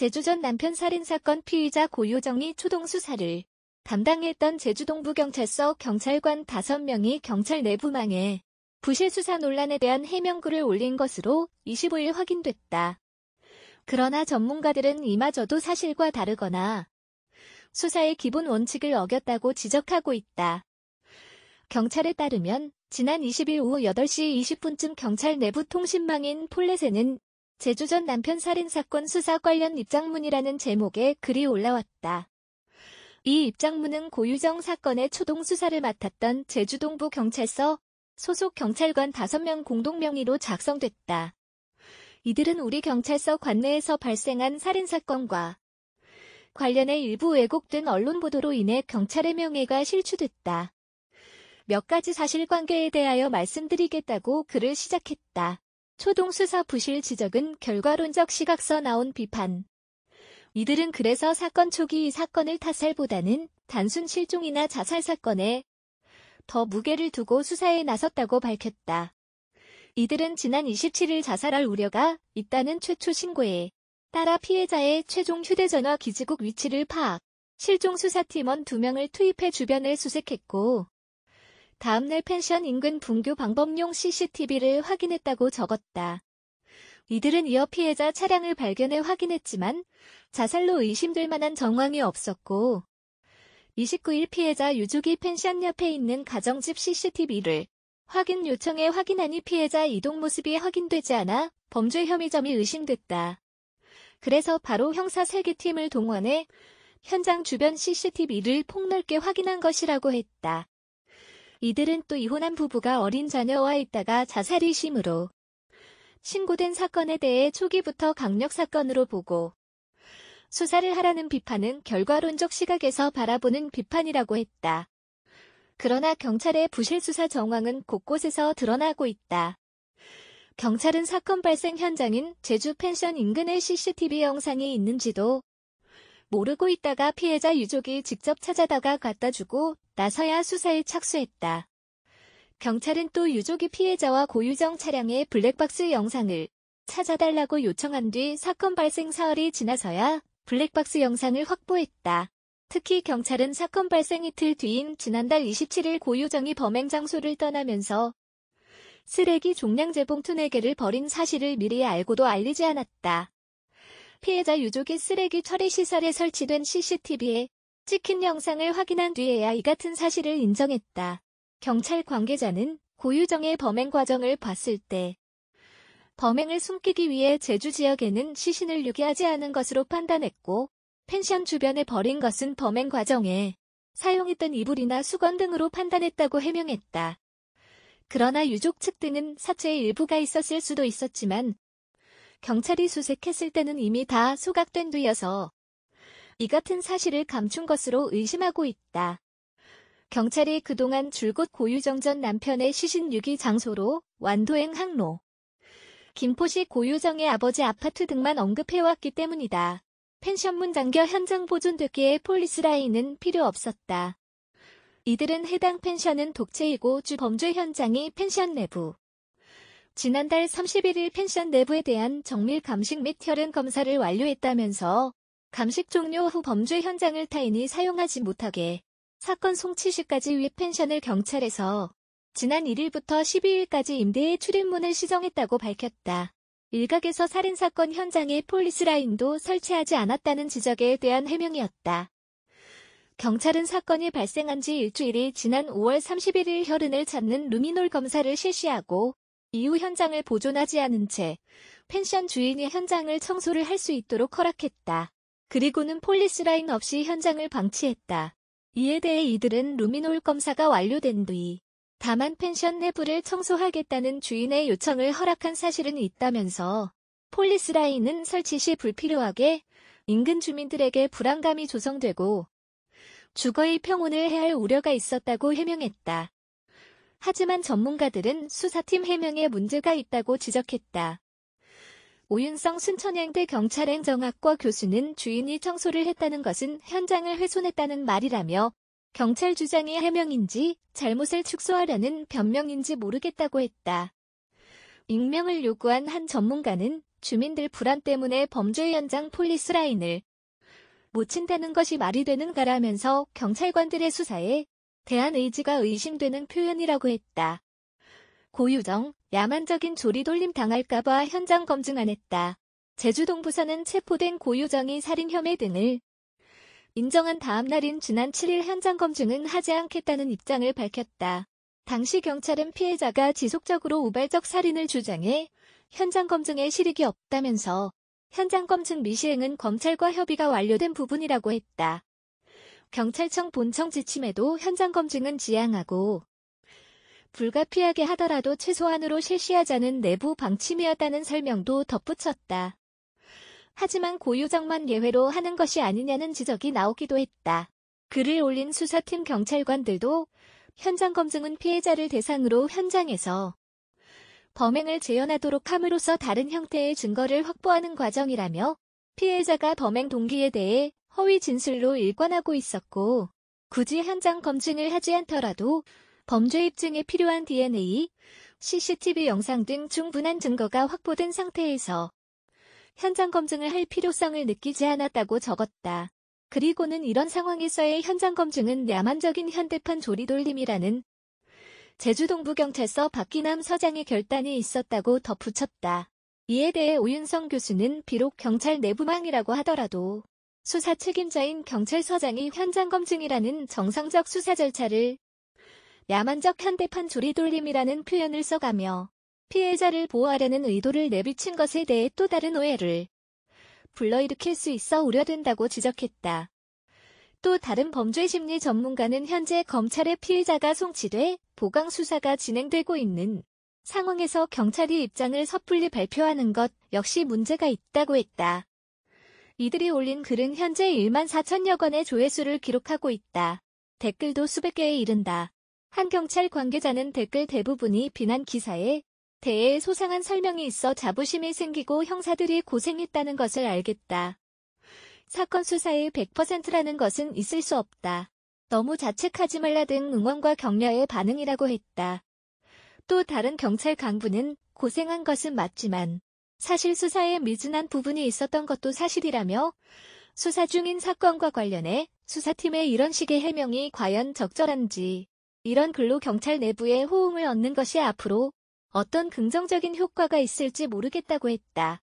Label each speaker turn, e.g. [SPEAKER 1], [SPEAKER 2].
[SPEAKER 1] 제주 전 남편 살인사건 피의자 고유정이 초동수사를 담당했던 제주동부경찰서 경찰관 5명이 경찰 내부망에 부실수사 논란에 대한 해명글을 올린 것으로 25일 확인됐다. 그러나 전문가들은 이마저도 사실과 다르거나 수사의 기본 원칙을 어겼다고 지적하고 있다. 경찰에 따르면 지난 20일 오후 8시 20분쯤 경찰 내부 통신망인 폴렛에는 제주 전 남편 살인사건 수사 관련 입장문이라는 제목의 글이 올라왔다. 이 입장문은 고유정 사건의 초동수사를 맡았던 제주동부경찰서 소속 경찰관 5명 공동명의로 작성됐다. 이들은 우리 경찰서 관내에서 발생한 살인사건과 관련해 일부 왜곡된 언론 보도로 인해 경찰의 명예가 실추됐다. 몇 가지 사실관계에 대하여 말씀드리겠다고 글을 시작했다. 초동수사 부실 지적은 결과론적 시각서 나온 비판. 이들은 그래서 사건 초기 이 사건을 타살보다는 단순 실종이나 자살 사건에 더 무게를 두고 수사에 나섰다고 밝혔다. 이들은 지난 27일 자살할 우려가 있다는 최초 신고에 따라 피해자의 최종 휴대전화 기지국 위치를 파악, 실종 수사팀원 2명을 투입해 주변을 수색했고 다음날 펜션 인근 분교 방범용 CCTV를 확인했다고 적었다. 이들은 이어 피해자 차량을 발견해 확인했지만 자살로 의심될 만한 정황이 없었고 29일 피해자 유족이 펜션 옆에 있는 가정집 CCTV를 확인 요청해 확인하니 피해자 이동 모습이 확인되지 않아 범죄 혐의점이 의심됐다. 그래서 바로 형사 설계팀을 동원해 현장 주변 CCTV를 폭넓게 확인한 것이라고 했다. 이들은 또 이혼한 부부가 어린 자녀와 있다가 자살 의심으로 신고된 사건에 대해 초기부터 강력사건으로 보고 수사를 하라는 비판은 결과론적 시각에서 바라보는 비판이라고 했다. 그러나 경찰의 부실수사 정황은 곳곳에서 드러나고 있다. 경찰은 사건 발생 현장인 제주 펜션 인근의 CCTV 영상이 있는지도 모르고 있다가 피해자 유족이 직접 찾아다가 갖다주고 나서야 수사에 착수했다. 경찰은 또 유족이 피해자와 고유정 차량의 블랙박스 영상을 찾아달라고 요청한 뒤 사건 발생 사흘이 지나서야 블랙박스 영상을 확보했다. 특히 경찰은 사건 발생 이틀 뒤인 지난달 27일 고유정이 범행 장소를 떠나면서 쓰레기 종량 재봉투 4개를 버린 사실을 미리 알고도 알리지 않았다. 피해자 유족이 쓰레기 처리 시설에 설치된 CCTV에 찍힌 영상을 확인한 뒤에야 이 같은 사실을 인정했다. 경찰 관계자는 고유정의 범행 과정을 봤을 때 범행을 숨기기 위해 제주 지역에는 시신을 유기하지 않은 것으로 판단했고 펜션 주변에 버린 것은 범행 과정에 사용했던 이불이나 수건 등으로 판단했다고 해명했다. 그러나 유족 측 등은 사체의 일부가 있었을 수도 있었지만 경찰이 수색했을 때는 이미 다 소각된 뒤여서 이 같은 사실을 감춘 것으로 의심하고 있다. 경찰이 그동안 줄곧 고유정 전 남편의 시신 유기 장소로 완도행 항로, 김포시 고유정의 아버지 아파트 등만 언급해왔기 때문이다. 펜션 문 잠겨 현장 보존됐기에 폴리스라인은 필요 없었다. 이들은 해당 펜션은 독채이고 주 범죄 현장이 펜션 내부. 지난달 31일 펜션 내부에 대한 정밀 감식 및 혈흔 검사를 완료했다면서 감식 종료 후 범죄 현장을 타인이 사용하지 못하게 사건 송치 시까지 위 펜션을 경찰에서 지난 1일부터 12일까지 임대해 출입문을 시정했다고 밝혔다. 일각에서 살인사건 현장에 폴리스라인도 설치하지 않았다는 지적에 대한 해명이었다. 경찰은 사건이 발생한 지 일주일이 지난 5월 31일 혈흔을 찾는 루미놀 검사를 실시하고 이후 현장을 보존하지 않은 채 펜션 주인이 현장을 청소를 할 수 있도록 허락했다. 그리고는 폴리스라인 없이 현장을 방치했다. 이에 대해 이들은 루미놀 검사가 완료된 뒤 다만 펜션 내부를 청소하겠다는 주인의 요청을 허락한 사실은 있다면서 폴리스라인은 설치 시 불필요하게 인근 주민들에게 불안감이 조성되고 주거의 평온을 해할 우려가 있었다고 해명했다. 하지만 전문가들은 수사팀 해명에 문제가 있다고 지적했다. 오윤성 순천향대 경찰행정학과 교수는 주인이 청소를 했다는 것은 현장을 훼손했다는 말이라며 경찰 주장이 해명인지 잘못을 축소하려는 변명인지 모르겠다고 했다. 익명을 요구한 한 전문가는 주민들 불안 때문에 범죄 현장 폴리스 라인을 못 친다는 것이 말이 되는가라면서 경찰관들의 수사에 대한 의지가 의심되는 표현이라고 했다. 고유정, 야만적인 조리돌림 당할까봐 현장 검증 안 했다. 제주동부서는 체포된 고유정이 살인 혐의 등을 인정한 다음 날인 지난 7일 현장 검증은 하지 않겠다는 입장을 밝혔다. 당시 경찰은 피해자가 지속적으로 우발적 살인을 주장해 현장 검증에 실익이 없다면서 현장 검증 미시행은 검찰과 협의가 완료된 부분이라고 했다. 경찰청 본청 지침에도 현장 검증은 지양하고 불가피하게 하더라도 최소한으로 실시하자는 내부 방침이었다는 설명도 덧붙였다. 하지만 고유정만 예외로 하는 것이 아니냐는 지적이 나오기도 했다. 글을 올린 수사팀 경찰관들도 현장 검증은 피해자를 대상으로 현장에서 범행을 재현하도록 함으로써 다른 형태의 증거를 확보하는 과정이라며 피해자가 범행 동기에 대해 허위 진술로 일관하고 있었고 굳이 현장 검증을 하지 않더라도 범죄 입증에 필요한 DNA, CCTV 영상 등 충분한 증거가 확보된 상태에서 현장 검증을 할 필요성을 느끼지 않았다고 적었다. 그리고는 이런 상황에서의 현장 검증은 야만적인 현대판 조리돌림이라는 제주동부경찰서 박기남 서장의 결단이 있었다고 덧붙였다. 이에 대해 오윤성 교수는 비록 경찰 내부망이라고 하더라도 수사 책임자인 경찰서장이 현장 검증이라는 정상적 수사 절차를 야만적 현대판 조리돌림이라는 표현을 써가며 피해자를 보호하려는 의도를 내비친 것에 대해 또 다른 오해를 불러일으킬 수 있어 우려된다고 지적했다. 또 다른 범죄심리 전문가는 현재 검찰의 피해자가 송치돼 보강 수사가 진행되고 있는 상황에서 경찰이 입장을 섣불리 발표하는 것 역시 문제가 있다고 했다. 이들이 올린 글은 현재 1만 4천여 건의 조회수를 기록하고 있다. 댓글도 수백 개에 이른다. 한 경찰 관계자는 댓글 대부분이 비난 기사에 대해 소상한 설명이 있어 자부심이 생기고 형사들이 고생했다는 것을 알겠다. 사건 수사의 100%라는 것은 있을 수 없다. 너무 자책하지 말라 등 응원과 격려의 반응이라고 했다. 또 다른 경찰 강부는 고생한 것은 맞지만 사실 수사에 미진한 부분이 있었던 것도 사실이라며 수사 중인 사건과 관련해 수사팀의 이런 식의 해명이 과연 적절한지 이런 글로 경찰 내부의 호응을 얻는 것이 앞으로 어떤 긍정적인 효과가 있을지 모르겠다고 했다.